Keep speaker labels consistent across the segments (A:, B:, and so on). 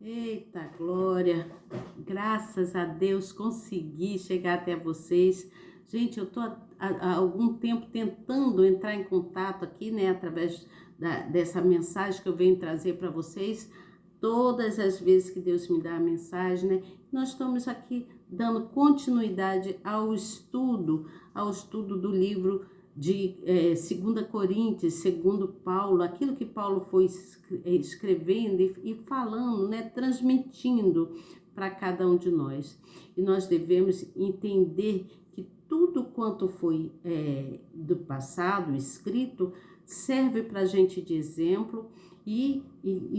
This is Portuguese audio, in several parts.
A: Eita glória, graças a Deus consegui chegar até vocês. Gente, eu tô há algum tempo tentando entrar em contato aqui, né, através dessa mensagem que eu venho trazer para vocês. Todas as vezes que Deus me dá a mensagem, né, nós estamos aqui dando continuidade ao estudo do livro de 2 Coríntios, segundo Paulo, aquilo que Paulo foi escrevendo e falando, né, transmitindo para cada um de nós. E nós devemos entender que tudo quanto foi do passado escrito serve para a gente de exemplo e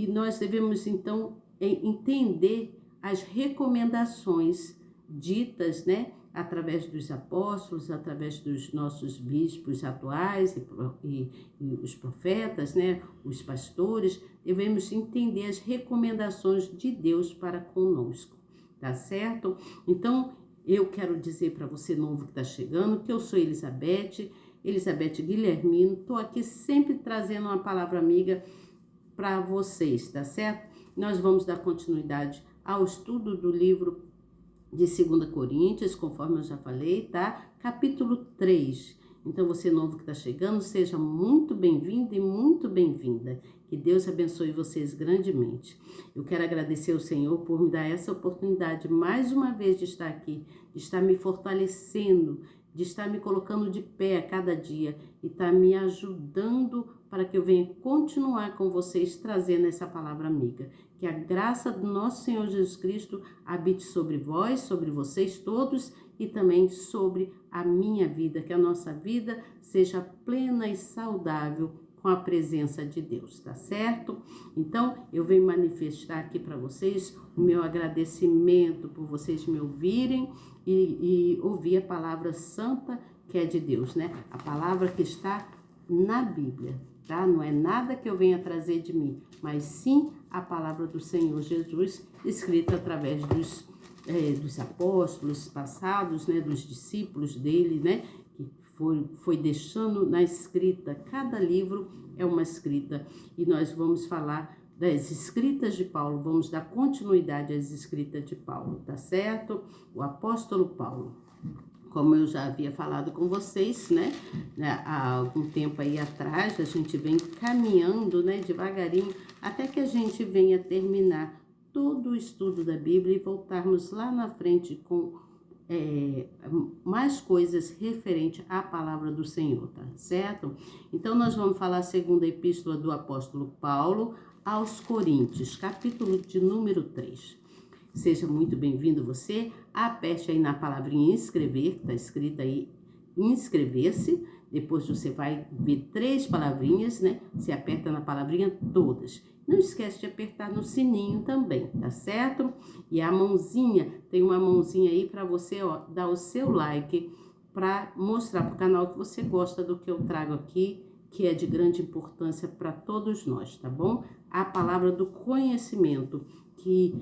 A: nós devemos então entender as recomendações ditas, né, através dos apóstolos, através dos nossos bispos atuais e os profetas, né, os pastores, devemos entender as recomendações de Deus para conosco, tá certo? Então, eu quero dizer para você novo que está chegando, que eu sou Elizabeth Guilhermino, estou aqui sempre trazendo uma palavra amiga para vocês, tá certo? Nós vamos dar continuidade ao estudo do livro de 2 Coríntios, conforme eu já falei, tá? Capítulo 3. Então, você novo que está chegando, seja muito bem-vindo e muito bem-vinda. Que Deus abençoe vocês grandemente. Eu quero agradecer ao Senhor por me dar essa oportunidade, mais uma vez, de estar aqui, de estar me fortalecendo, de estar me colocando de pé a cada dia e estar me ajudando para que eu venha continuar com vocês trazendo essa palavra amiga. Que a graça do nosso Senhor Jesus Cristo habite sobre vós, sobre vocês todos e também sobre a minha vida, que a nossa vida seja plena e saudável com a presença de Deus, tá certo? Então, eu venho manifestar aqui para vocês o meu agradecimento por vocês me ouvirem e ouvir a palavra santa que é de Deus, né? A palavra que está na Bíblia, tá? Não é nada que eu venha trazer de mim, mas sim a palavra do Senhor Jesus, escrita através dos apóstolos passados, né? Dos discípulos dele, né? Que foi deixando na escrita, cada livro é uma escrita, e nós vamos falar das escritas de Paulo, vamos dar continuidade às escritas de Paulo, tá certo? O apóstolo Paulo, como eu já havia falado com vocês, né, há algum tempo aí atrás, a gente vem caminhando, né, devagarinho, até que a gente venha terminar todo o estudo da Bíblia e voltarmos lá na frente com mais coisas referente à palavra do Senhor, tá certo? Então, nós vamos falar a segunda epístola do apóstolo Paulo aos Coríntios, capítulo de número 3. Seja muito bem-vindo você, aperte aí na palavrinha inscrever, que está escrita aí, inscrever-se, depois você vai ver 3 palavrinhas, né? Você aperta na palavrinha todas. Não esquece de apertar no sininho também, tá certo? E a mãozinha, tem uma mãozinha aí para você, ó, dar o seu like, para mostrar para o canal que você gosta do que eu trago aqui, que é de grande importância para todos nós, tá bom? A palavra do conhecimento, que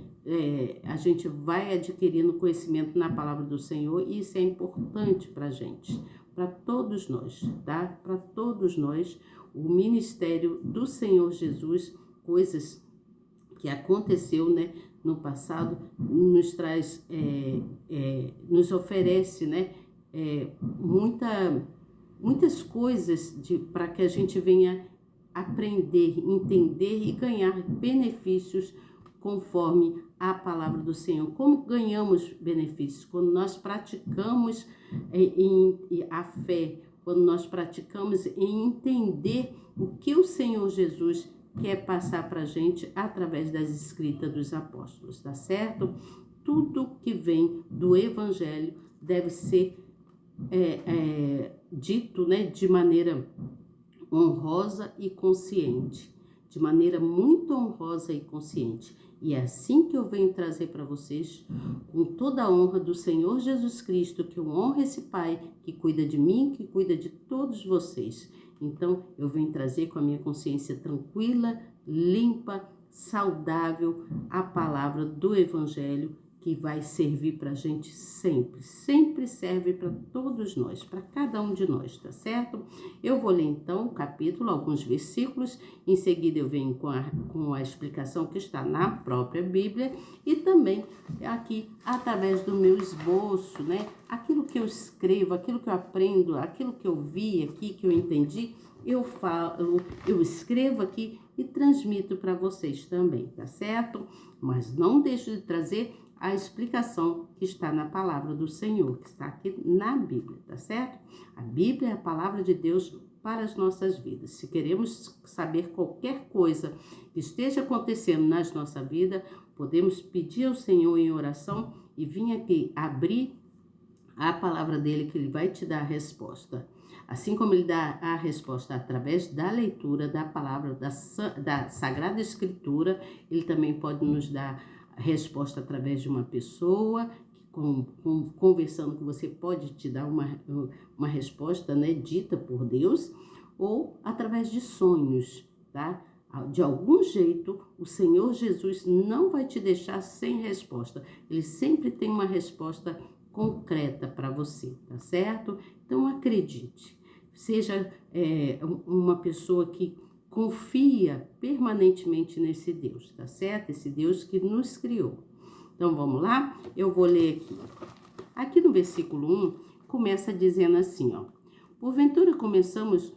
A: a gente vai adquirindo conhecimento na palavra do Senhor, e isso é importante para a gente, para todos nós, tá? Para todos nós, o ministério do Senhor Jesus, coisas que aconteceu, né, no passado, nos traz, nos oferece, né, muitas coisas para que a gente venha aprender, entender e ganhar benefícios conforme a palavra do Senhor. Como ganhamos benefícios? Quando nós praticamos a fé, quando nós praticamos em entender o que o Senhor Jesus quer passar para a gente através das escritas dos apóstolos, tá certo? Tudo que vem do Evangelho deve ser dito, né, de maneira honrosa e consciente, de maneira muito honrosa e consciente. E é assim que eu venho trazer para vocês, com toda a honra do Senhor Jesus Cristo, que eu honro esse Pai que cuida de mim, que cuida de todos vocês. Então, eu venho trazer com a minha consciência tranquila, limpa, saudável, a palavra do Evangelho, que vai servir para a gente sempre, sempre serve para todos nós, para cada um de nós, tá certo? Eu vou ler então o capítulo, alguns versículos, em seguida eu venho com a explicação que está na própria Bíblia e também aqui através do meu esboço, né? Aquilo que eu escrevo, aquilo que eu aprendo, aquilo que eu vi aqui, que eu entendi, eu falo, eu escrevo aqui e transmito para vocês também, tá certo? Mas não deixo de trazer a explicação que está na palavra do Senhor, que está aqui na Bíblia, tá certo? A Bíblia é a palavra de Deus para as nossas vidas. Se queremos saber qualquer coisa que esteja acontecendo nas nossa vida, podemos pedir ao Senhor em oração e vir aqui abrir a palavra dele, que ele vai te dar a resposta. Assim como ele dá a resposta através da leitura da palavra da Sagrada Escritura, ele também pode nos dar a resposta através de uma pessoa, conversando com você, pode te dar uma resposta, né, dita por Deus, ou através de sonhos, tá? De algum jeito, o Senhor Jesus não vai te deixar sem resposta. Ele sempre tem uma resposta concreta para você, tá certo? Então acredite, seja uma pessoa que confia permanentemente nesse Deus, tá certo? Esse Deus que nos criou. Então vamos lá? Eu vou ler aqui. Aqui no versículo 1, começa dizendo assim, ó: porventura começamos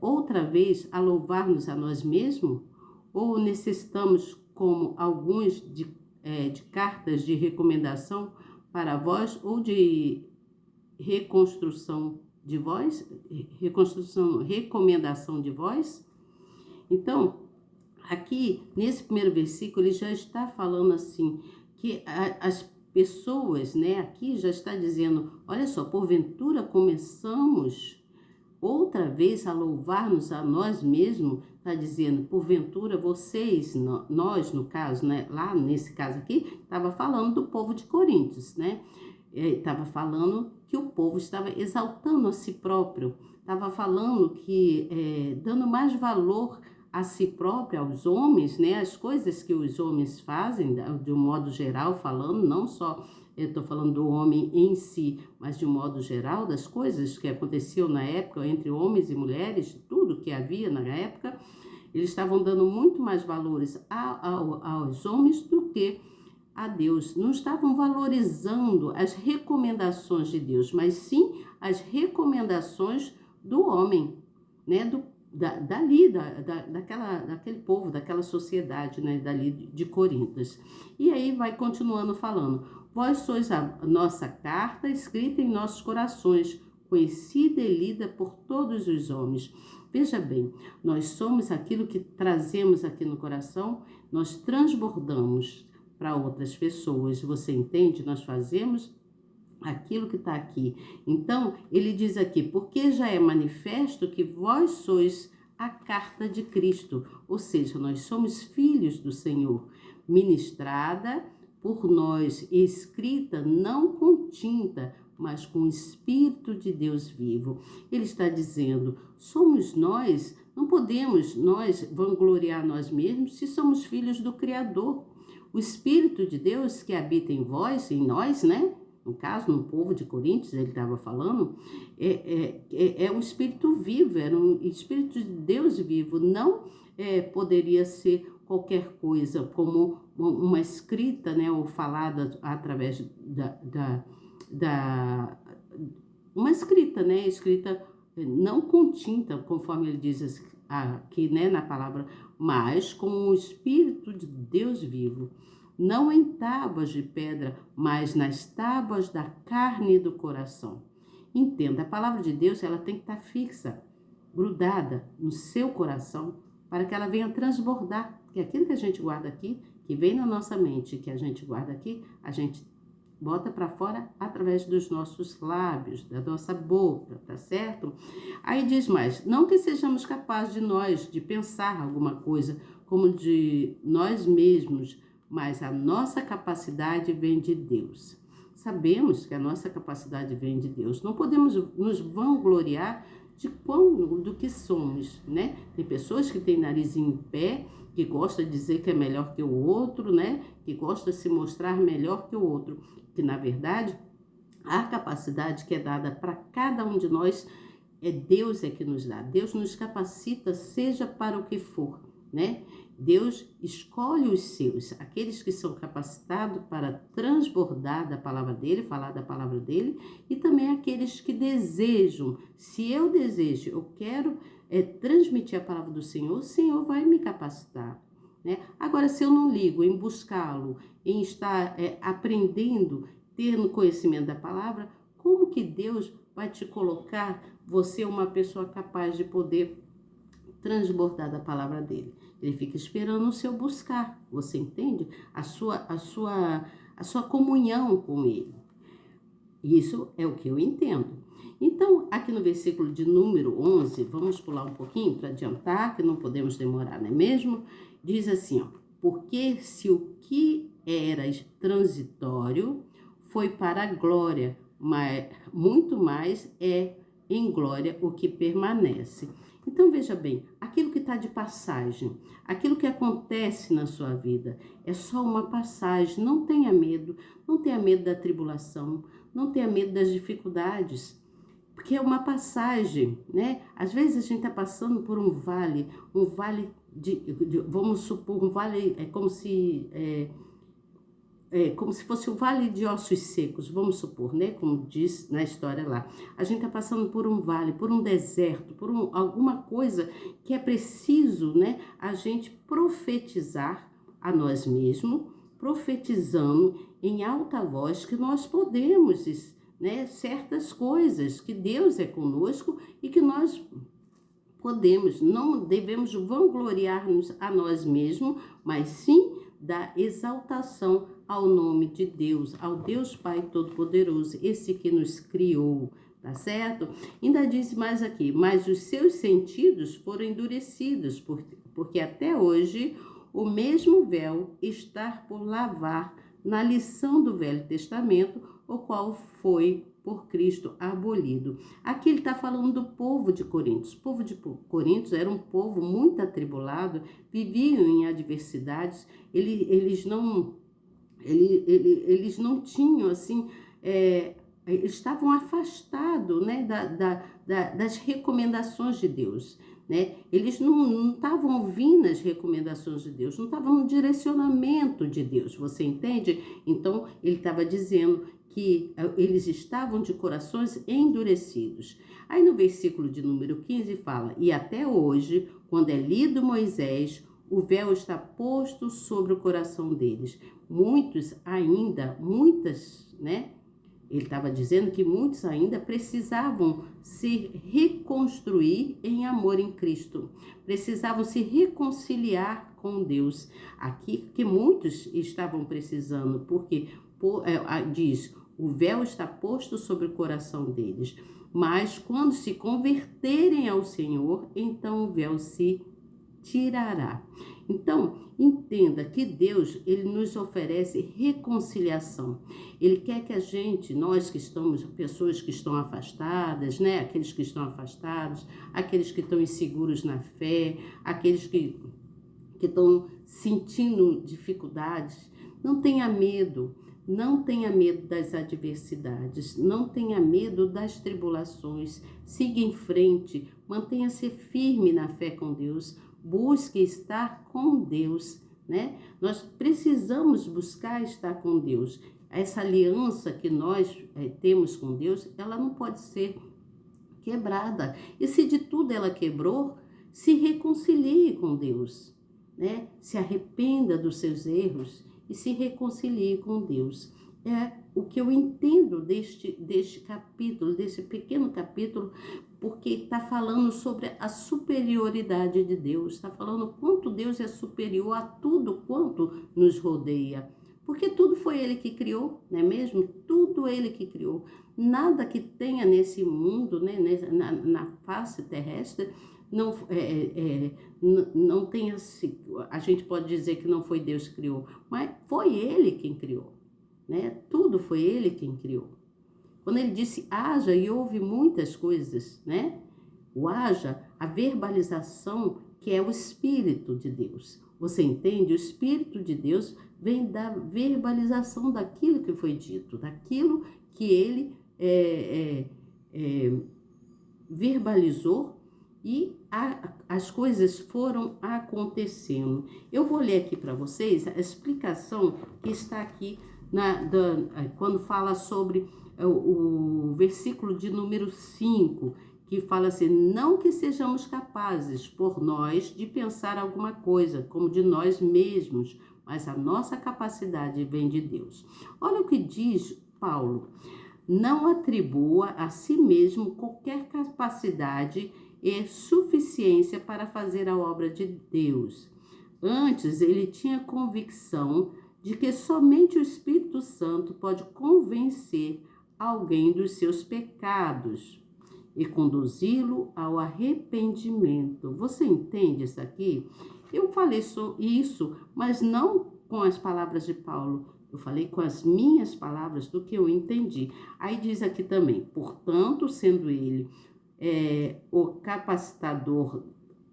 A: outra vez a louvar-nos a nós mesmos? Ou necessitamos, como alguns, de cartas de recomendação para vós, ou de recomendação de vós? Então, aqui nesse primeiro versículo, ele já está falando assim, que as pessoas, né, aqui já está dizendo, olha só, porventura começamos outra vez a louvar-nos a nós mesmos, está dizendo, porventura vocês, nós no caso, né, lá nesse caso aqui, estava falando do povo de Coríntios, né, estava falando que o povo estava exaltando a si próprio, estava falando que, dando mais valor a si próprio, aos homens, né, as coisas que os homens fazem, de um modo geral falando, não só eu estou falando do homem em si, mas de um modo geral, das coisas que aconteciam na época entre homens e mulheres, tudo que havia na época, eles estavam dando muito mais valores aos homens do que a Deus. Não estavam valorizando as recomendações de Deus, mas sim as recomendações do homem, né, daquele povo, daquela sociedade, né, dali de Coríntios. E aí vai continuando falando, vós sois a nossa carta escrita em nossos corações, conhecida e lida por todos os homens. Veja bem, nós somos aquilo que trazemos aqui no coração, nós transbordamos para outras pessoas. Você entende? Nós fazemos aquilo que está aqui. Então, ele diz aqui, porque já é manifesto que vós sois a carta de Cristo, ou seja, nós somos filhos do Senhor, ministrada por nós, escrita não com tinta, mas com o Espírito de Deus vivo. Ele está dizendo, somos nós, não podemos nós vangloriar nós mesmos se somos filhos do Criador. O Espírito de Deus que habita em vós, em nós, né? No caso, no povo de Coríntios, ele estava falando, é um espírito vivo, era um espírito de Deus vivo, não poderia ser qualquer coisa, como uma escrita, né, ou falada através uma escrita, né, escrita não com tinta, conforme ele diz aqui, né, na palavra, mas com o Espírito de Deus vivo. Não em tábuas de pedra, mas nas tábuas da carne e do coração. Entenda, a palavra de Deus, ela tem que estar fixa, grudada no seu coração, para que ela venha transbordar. Porque aquilo que a gente guarda aqui, que vem na nossa mente, que a gente guarda aqui, a gente bota para fora através dos nossos lábios, da nossa boca, tá certo? Aí diz mais, não que sejamos capazes de pensar alguma coisa como de nós mesmos, mas a nossa capacidade vem de Deus. Sabemos que a nossa capacidade vem de Deus. Não podemos nos vangloriar do que somos, né? Tem pessoas que têm nariz em pé, que gosta de dizer que é melhor que o outro, né? Que gosta de se mostrar melhor que o outro. Que, na verdade, a capacidade que é dada para cada um de nós, Deus é que nos dá. Deus nos capacita, seja para o que for, né? Deus escolhe os seus, aqueles que são capacitados para transbordar da palavra dele, falar da palavra dele, e também aqueles que desejam. Se eu desejo, eu quero transmitir a palavra do Senhor, o Senhor vai me capacitar, né? Agora, se eu não ligo em buscá-lo, em estar aprendendo, tendo conhecimento da palavra, como que Deus vai te colocar, você uma pessoa capaz de poder transbordar da palavra dele? Ele fica esperando o seu buscar, você entende? A sua comunhão com ele. Isso é o que eu entendo. Então, aqui no versículo de número 11, vamos pular um pouquinho para adiantar, que não podemos demorar, não é mesmo? Diz assim, ó: porque se o que era transitório foi para a glória, mas muito mais é em glória o que permanece. Então, veja bem, aquilo que está de passagem, aquilo que acontece na sua vida, é só uma passagem. Não tenha medo da tribulação, não tenha medo das dificuldades, porque é uma passagem, né? Às vezes a gente está passando por um vale vamos supor, um vale como se fosse o vale de ossos secos, vamos supor, né? Como diz na história lá. A gente está passando por um vale, por um deserto, por alguma coisa que é preciso, né? A gente profetizar a nós mesmos, profetizando em alta voz que nós podemos, né? Certas coisas, que Deus é conosco e que nós podemos. Não devemos vangloriar-nos a nós mesmos, mas sim da exaltação ao nome de Deus, ao Deus Pai Todo-Poderoso, esse que nos criou, tá certo? Ainda diz mais aqui: mas os seus sentidos foram endurecidos, porque até hoje o mesmo véu está por lavar na lição do Velho Testamento, o qual foi por Cristo abolido. Aqui ele está falando do povo de Corinto. O povo de Corinto era um povo muito atribulado, viviam em adversidades, eles não tinham, assim, estavam afastados, né, das recomendações de Deus, né? Eles não estavam ouvindo as recomendações de Deus, não estavam no direcionamento de Deus, você entende? Então, ele estava dizendo que eles estavam de corações endurecidos. Aí no versículo de número 15 fala: e até hoje, quando é lido Moisés, o véu está posto sobre o coração deles. Muitas, né? Ele estava dizendo que muitos ainda precisavam se reconstruir em amor em Cristo. Precisavam se reconciliar com Deus. Aqui que muitos estavam precisando, porque diz: o véu está posto sobre o coração deles. Mas quando se converterem ao Senhor, então o véu se tirará. Então, entenda que Deus, ele nos oferece reconciliação. Ele quer que a gente, nós que estamos, pessoas que estão afastadas, né? Aqueles que estão afastados, aqueles que estão inseguros na fé, aqueles que estão sentindo dificuldades, não tenha medo. Não tenha medo das adversidades, não tenha medo das tribulações, siga em frente, mantenha-se firme na fé com Deus, busque estar com Deus, né? Nós precisamos buscar estar com Deus. Essa aliança que nós temos com Deus, ela não pode ser quebrada. E se de tudo ela quebrou, se reconcilie com Deus, né? Se arrependa dos seus erros e se reconcilie com Deus. É o que eu entendo deste capítulo, desse pequeno capítulo, porque está falando sobre a superioridade de Deus, está falando quanto Deus é superior a tudo quanto nos rodeia. Porque tudo foi Ele que criou, não é mesmo? Tudo Ele que criou. Nada que tenha nesse mundo, né, na face terrestre, não tenha sido. A gente pode dizer que não foi Deus que criou, mas foi Ele quem criou, né? Tudo foi Ele quem criou. Quando Ele disse haja, e houve muitas coisas, né? O haja, a verbalização, que é o Espírito de Deus. Você entende? O Espírito de Deus vem da verbalização daquilo que foi dito, daquilo que ele verbalizou e as coisas foram acontecendo. Eu vou ler aqui para vocês a explicação que está aqui quando fala sobre o versículo de número 5, que fala assim: não que sejamos capazes por nós de pensar alguma coisa, como de nós mesmos, mas a nossa capacidade vem de Deus. Olha o que diz Paulo: não atribua a si mesmo qualquer capacidade e suficiência para fazer a obra de Deus. Antes, ele tinha convicção de que somente o Espírito Santo pode convencer alguém dos seus pecados e conduzi-lo ao arrependimento. Você entende isso aqui? Eu falei isso, mas não com as palavras de Paulo. Eu falei com as minhas palavras do que eu entendi. Aí diz aqui também: portanto, sendo ele o capacitador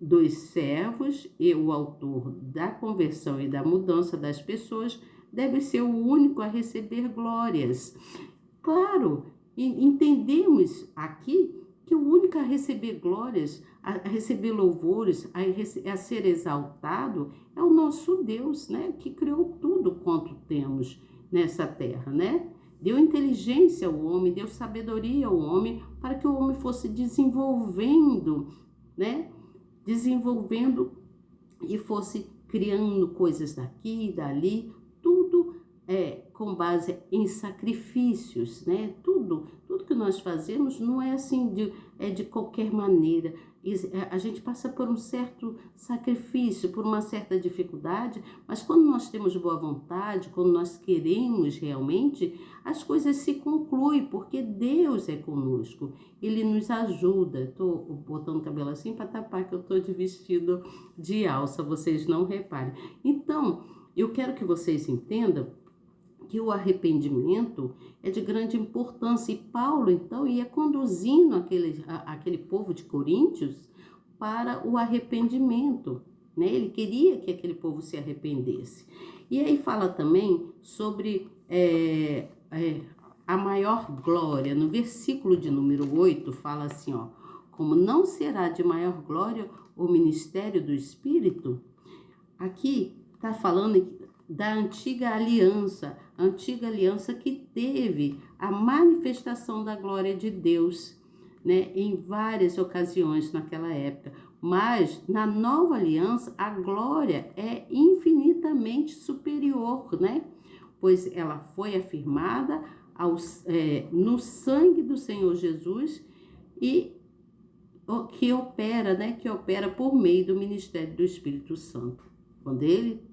A: dos servos e o autor da conversão e da mudança das pessoas, deve ser o único a receber glórias. Claro, entendemos aqui que o único a receber glórias, a receber louvores, a ser exaltado é o nosso Deus, né? Que criou tudo quanto temos nessa terra, né? Deu inteligência ao homem, deu sabedoria ao homem para que o homem fosse desenvolvendo, né? Desenvolvendo e fosse criando coisas daqui e dali, tudo com base em sacrifícios, né? Tudo que nós fazemos não é assim de qualquer maneira. A gente passa por um certo sacrifício, por uma certa dificuldade, mas quando nós temos boa vontade, quando nós queremos realmente, as coisas se concluem, porque Deus é conosco, Ele nos ajuda. Estou botando o cabelo assim para tapar que eu estou de vestido de alça, vocês não reparem. Então, eu quero que vocês entendam que o arrependimento é de grande importância. E Paulo, então, ia conduzindo aquele povo de Coríntios para o arrependimento, né? Ele queria que aquele povo se arrependesse. E aí fala também sobre a maior glória. No versículo de número 8, fala assim, ó: como não será de maior glória o ministério do Espírito? Aqui está falando da antiga aliança que teve a manifestação da glória de Deus, né, em várias ocasiões naquela época. Mas na nova aliança a glória é infinitamente superior, né? Pois ela foi afirmada no sangue do Senhor Jesus e que opera, né, que opera por meio do ministério do Espírito Santo. Quando ele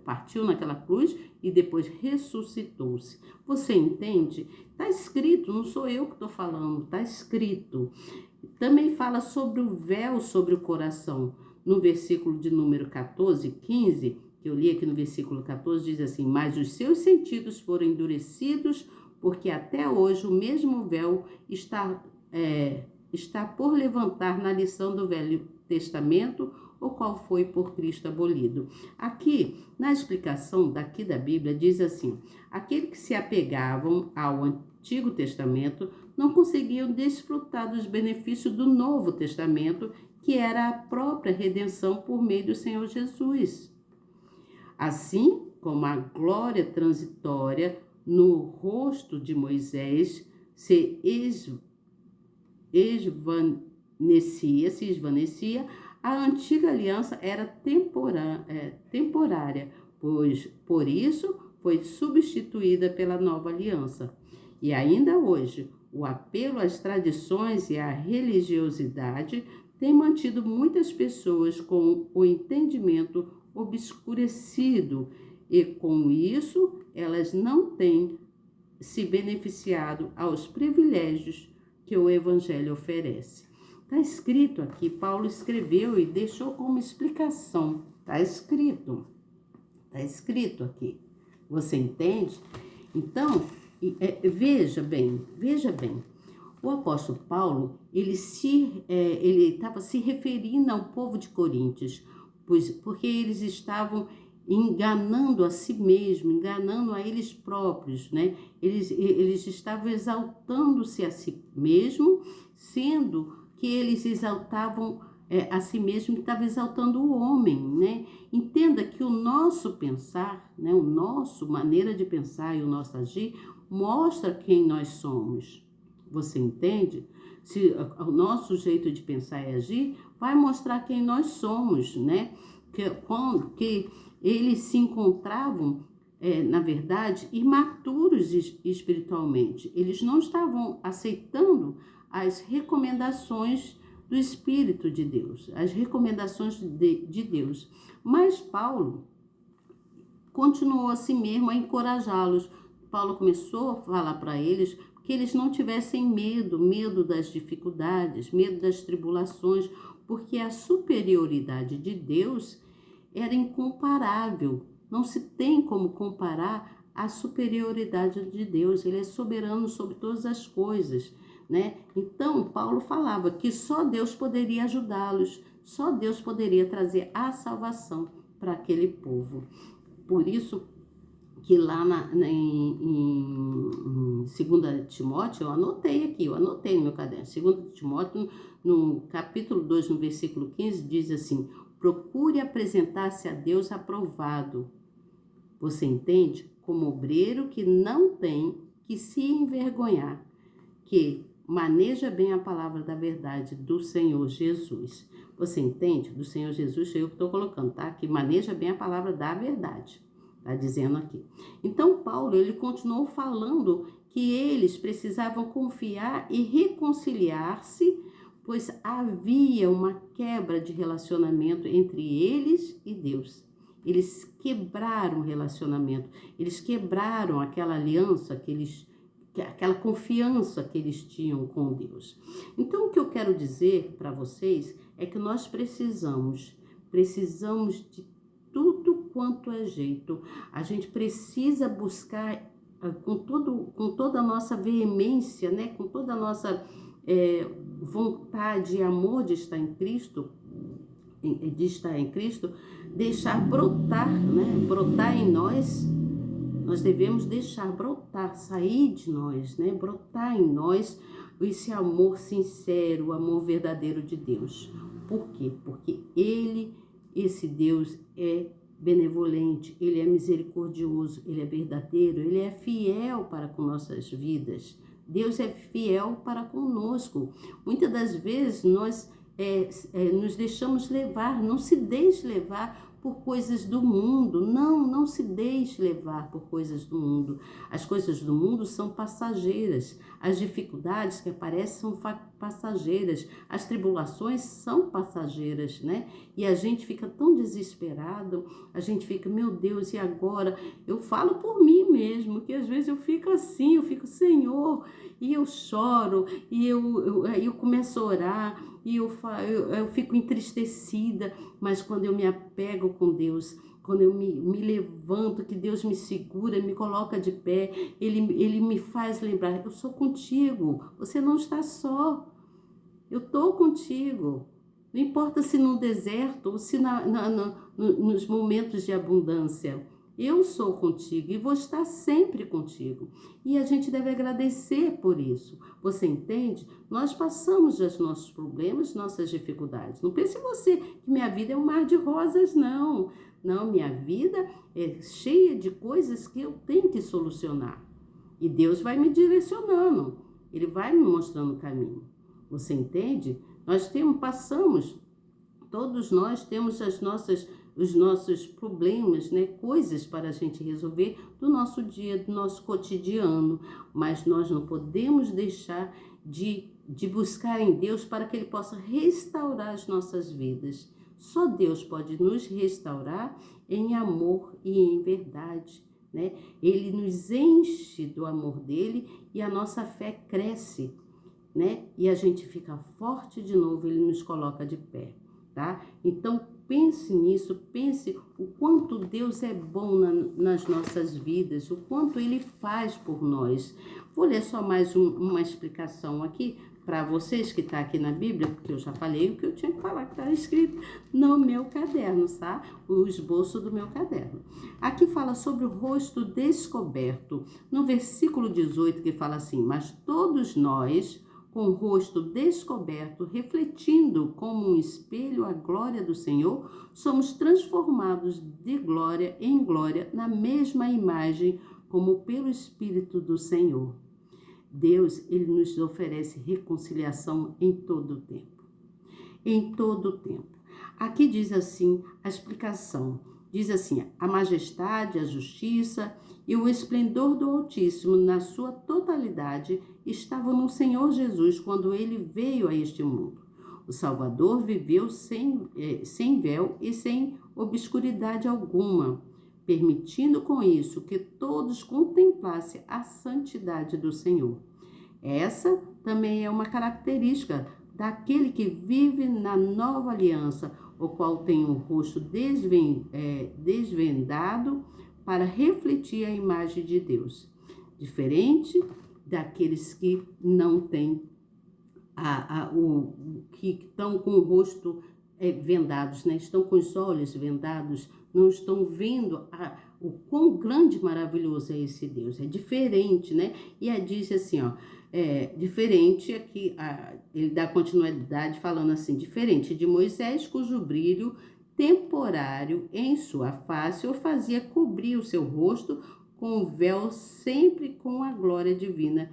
A: partiu naquela cruz e depois ressuscitou-se. Você entende? Está escrito, não sou eu que estou falando, está escrito. Também fala sobre o véu sobre o coração. No versículo de número 14, 15, que eu li aqui no versículo 14, diz assim: mas os seus sentidos foram endurecidos, porque até hoje o mesmo véu está por levantar na lição do Velho Testamento, o qual foi por Cristo abolido. Aqui, na explicação daqui da Bíblia, diz assim: aqueles que se apegavam ao Antigo Testamento não conseguiam desfrutar dos benefícios do Novo Testamento, que era a própria redenção por meio do Senhor Jesus. Assim como a glória transitória no rosto de Moisés se esvanecia, a antiga aliança era temporária, pois por isso foi substituída pela nova aliança. E ainda hoje, o apelo às tradições e à religiosidade tem mantido muitas pessoas com o entendimento obscurecido e, com isso, elas não têm se beneficiado aos privilégios que o Evangelho oferece. Está escrito aqui, Paulo escreveu e deixou como explicação. Está escrito aqui. Você entende? Então, veja bem. O apóstolo Paulo, ele estava se referindo ao povo de Coríntios, pois porque eles estavam enganando a si mesmos, enganando a eles próprios, né? Eles estavam exaltando-se a si mesmo, sendo que eles exaltavam a si mesmo, estavam exaltando o homem, né? Entenda que o nosso pensar, né? O nosso maneira de pensar e o nosso agir mostra quem nós somos. Você entende? Se o nosso jeito de pensar e agir vai mostrar quem nós somos, né? Que eles se encontravam, na verdade, imaturos espiritualmente. Eles não estavam aceitando as recomendações do Espírito de Deus, as recomendações de Deus. Mas Paulo continuou assim mesmo a encorajá-los. Paulo começou a falar para eles que eles não tivessem medo das dificuldades, medo das tribulações, porque a superioridade de Deus era incomparável. Não se tem como comparar a superioridade de Deus. Ele é soberano sobre todas as coisas, né? Então, Paulo falava que só Deus poderia ajudá-los, só Deus poderia trazer a salvação para aquele povo. Por isso que lá em 2 Timóteo, eu anotei no meu caderno, 2 Timóteo, no capítulo 2, no versículo 15, diz assim: procure apresentar-se a Deus aprovado. Você entende? Como obreiro que não tem que se envergonhar, que maneja bem a palavra da verdade do Senhor Jesus. Você entende? Do Senhor Jesus, eu que estou colocando, tá? Que maneja bem a palavra da verdade. Está dizendo aqui. Então, Paulo, ele continuou falando que eles precisavam confiar e reconciliar-se, pois havia uma quebra de relacionamento entre eles e Deus. Eles quebraram o relacionamento, eles quebraram aquela aliança aquela confiança que eles tinham com Deus. Então, o que eu quero dizer para vocês é que nós precisamos de tudo quanto é jeito. A gente precisa buscar com toda a nossa veemência, né? Com toda a nossa vontade e amor de estar em Cristo, deixar brotar, né? Brotar em nós. Nós devemos deixar brotar, sair de nós, né? Brotar em nós esse amor sincero, o amor verdadeiro de Deus. Por quê? Porque esse Deus é benevolente, ele é misericordioso, ele é verdadeiro, ele é fiel para com nossas vidas. Deus é fiel para conosco. Muitas das vezes nós nos deixamos levar, não se deixe levar por coisas do mundo. Não se deixe levar por coisas do mundo. As coisas do mundo são passageiras. As dificuldades que aparecem são passageiras. As tribulações são passageiras, né? E a gente fica tão desesperado, a gente fica, meu Deus, e agora? Eu falo por mim mesmo, que às vezes eu fico assim, eu fico, Senhor, e eu choro, e eu começo a orar, e eu fico entristecida, mas quando eu me apego com Deus, quando eu me levanto, que Deus me segura, me coloca de pé, Ele me faz lembrar, eu sou contigo, você não está só, eu estou contigo. Não importa se no deserto ou se nos momentos de abundância, eu sou contigo e vou estar sempre contigo. E a gente deve agradecer por isso. Você entende? Nós passamos os nossos problemas, nossas dificuldades. Não pense você que minha vida é um mar de rosas, não. Não, minha vida é cheia de coisas que eu tenho que solucionar. E Deus vai me direcionando. Ele vai me mostrando o caminho. Você entende? Todos nós temos os nossos problemas, né? Coisas para a gente resolver do nosso dia, do nosso cotidiano, mas nós não podemos deixar de buscar em Deus para que Ele possa restaurar as nossas vidas. Só Deus pode nos restaurar em amor e em verdade, né? Ele nos enche do amor dele e a nossa fé cresce, né? E a gente fica forte de novo, ele nos coloca de pé, tá? Então, pense nisso, pense o quanto Deus é bom nas nossas vidas, o quanto Ele faz por nós. Vou ler só mais uma explicação aqui, para vocês que está aqui na Bíblia, porque eu já falei o que eu tinha que falar, que está escrito no meu caderno, tá? O esboço do meu caderno. Aqui fala sobre o rosto descoberto. No versículo 18 que fala assim: mas todos nós, com o rosto descoberto, refletindo como um espelho a glória do Senhor, somos transformados de glória em glória na mesma imagem, como pelo Espírito do Senhor. Deus, ele nos oferece reconciliação em todo o tempo. Em todo o tempo. Aqui diz assim a explicação. Diz assim: a majestade, a justiça e o esplendor do Altíssimo na sua totalidade estavam no Senhor Jesus quando ele veio a este mundo. O Salvador viveu sem véu e sem obscuridade alguma, permitindo com isso que todos contemplassem a santidade do Senhor. Essa também é uma característica daquele que vive na nova aliança, o qual tem o rosto desvendado para refletir a imagem de Deus. Diferente daqueles que não têm, que estão com o rosto vendados, né? Estão com os olhos vendados, não estão vendo o quão grande e maravilhoso é esse Deus. É diferente, né? E aí diz assim, ó, diferente aqui, ele dá continuidade falando assim: diferente de Moisés, cujo brilho temporário em sua face o fazia cobrir o seu rosto com o véu, sempre com a glória divina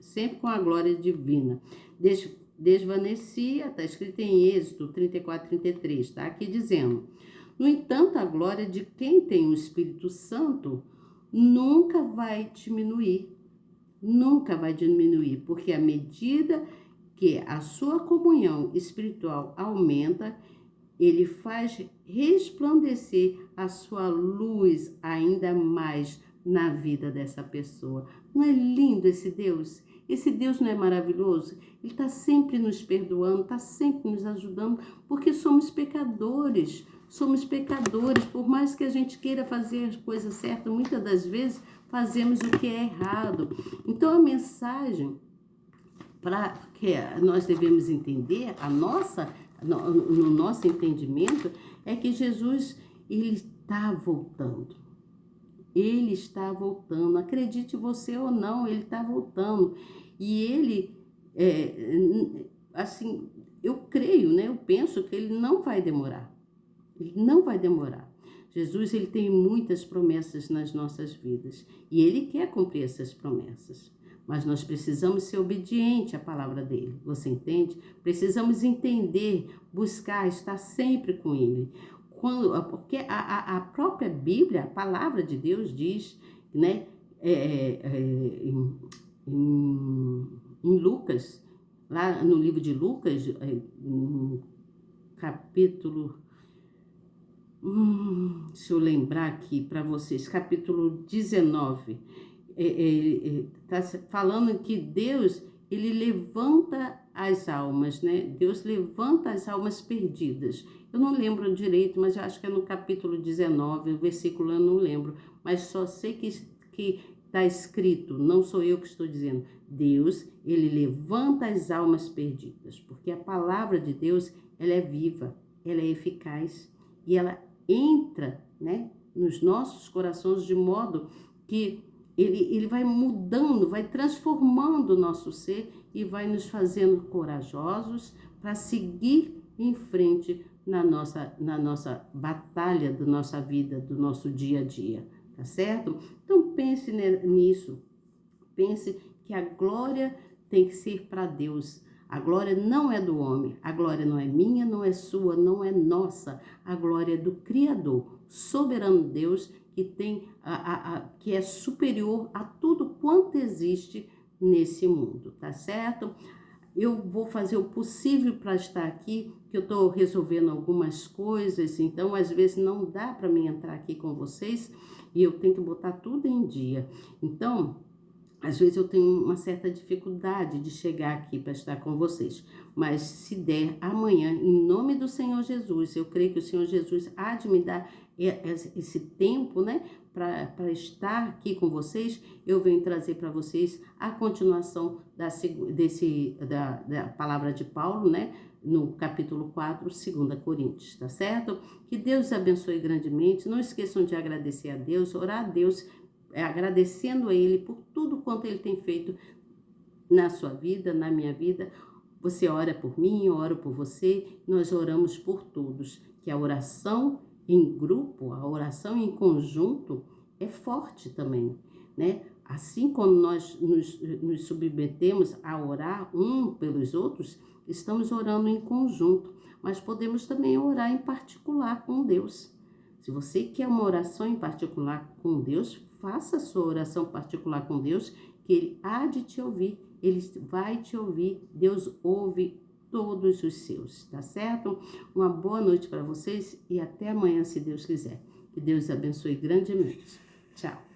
A: sempre com a glória divina desvanecia, está escrito em Êxodo 34, 33, tá aqui dizendo: no entanto, a glória de quem tem o Espírito Santo nunca vai diminuir, porque à medida que a sua comunhão espiritual aumenta, ele faz resplandecer a sua luz ainda mais na vida dessa pessoa. Não é lindo esse Deus? Esse Deus não é maravilhoso? Ele está sempre nos perdoando, está sempre nos ajudando, porque somos pecadores. Por mais que a gente queira fazer as coisas certas, muitas das vezes fazemos o que é errado. Então a mensagem para que nós devemos entender, no nosso entendimento, é que Jesus, ele está voltando. Ele está voltando, acredite você ou não, ele está voltando. E ele, assim, eu creio, né? Eu penso que ele não vai demorar. Ele não vai demorar. Jesus, ele tem muitas promessas nas nossas vidas. E ele quer cumprir essas promessas. Mas nós precisamos ser obedientes à palavra dele. Você entende? Precisamos entender, buscar, estar sempre com ele. Porque a própria Bíblia, a palavra de Deus diz, né, em Lucas, lá no livro de Lucas, capítulo, deixa eu lembrar aqui para vocês, capítulo 19, está falando que Deus, ele levanta as almas, né? Deus levanta as almas perdidas. Eu não lembro direito, mas eu acho que é no capítulo 19, o versículo eu não lembro, mas só sei que está escrito, não sou eu que estou dizendo, Deus, ele levanta as almas perdidas, porque a palavra de Deus, ela é viva, ela é eficaz, e ela entra, né, nos nossos corações de modo que ele vai mudando, vai transformando o nosso ser e vai nos fazendo corajosos para seguir em frente na nossa batalha da nossa vida, do nosso dia a dia, tá certo? Então pense nisso, pense que a glória tem que ser para Deus. A glória não é do homem, a glória não é minha, não é sua, não é nossa. A glória é do Criador, soberano Deus, que tem que é superior a tudo quanto existe nesse mundo, tá certo? Eu vou fazer o possível para estar aqui, que eu estou resolvendo algumas coisas, então às vezes não dá para mim entrar aqui com vocês e eu tenho que botar tudo em dia. Então, às vezes eu tenho uma certa dificuldade de chegar aqui para estar com vocês, Mas se der amanhã, em nome do Senhor Jesus, eu creio que o Senhor Jesus há de me dar esse tempo, né, para estar aqui com vocês, eu venho trazer para vocês a continuação da palavra de Paulo, né, no capítulo 4, 2 Coríntios, tá certo? Que Deus abençoe grandemente. Não esqueçam de agradecer a Deus, orar a Deus, agradecendo a Ele por tudo quanto Ele tem feito na sua vida, na minha vida. Você ora por mim, eu oro por você, nós oramos por todos. Que a oração em grupo, a oração em conjunto é forte também, né? Assim como nós nos submetemos a orar um pelos outros, estamos orando em conjunto, mas podemos também orar em particular com Deus. Se você quer uma oração em particular com Deus, faça a sua oração particular com Deus, que Ele há de te ouvir, Ele vai te ouvir, Deus ouve todos os seus, tá certo? Uma boa noite para vocês e até amanhã, se Deus quiser. Que Deus abençoe grandemente. Tchau.